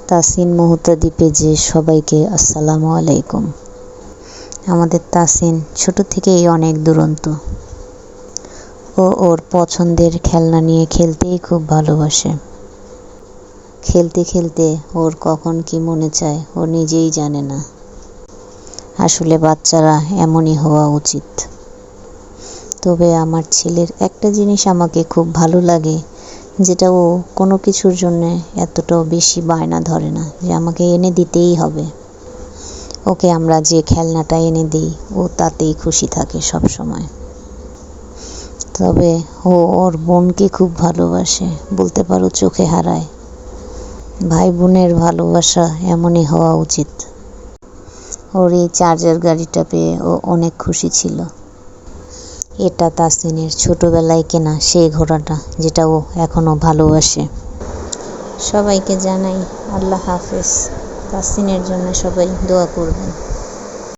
তাসিন মুহতাদি পেজে সবাইকে আসসালামু আলাইকুম। আমাদের তাসিন ছোট থেকেই অনেক দুরন্ত। ও ওর পছন্দের খেলনা নিয়ে খেলতেই খুব ভালোবাসে। খেলতে খেলতে ওর কখন কি মনে চায় ও নিজেই জানে না। আসলে বাচ্চারা এমনই হওয়া উচিত। তবে আমার ছেলের একটা জিনিস আমাকে খুব ভালো লাগে, যেটা ও কোনো কিছুর জন্য এতটাও বেশি বায়না ধরে না যে আমাকে এনে দিতেই হবে। ওকে আমরা যে খেলনাটা এনে দিই ও তাতেই খুশি থাকে সব সময়। তবে ও ওর বোনকে খুব ভালোবাসে, বলতে পারো চোখে হারায়। ভাই বোনের ভালোবাসা এমনই হওয়া উচিত। ওর এই চার্জার গাড়িটা পেয়ে ও অনেক খুশি ছিল। এটা তাসিনের ছোটবেলায় কেনা সেই ঘোড়াটা, যেটা ও এখনো ভালোবাসে। সবাইকে জানাই আল্লাহ হাফেজ। তাসিনের জন্য সবাই দোয়া করবেন।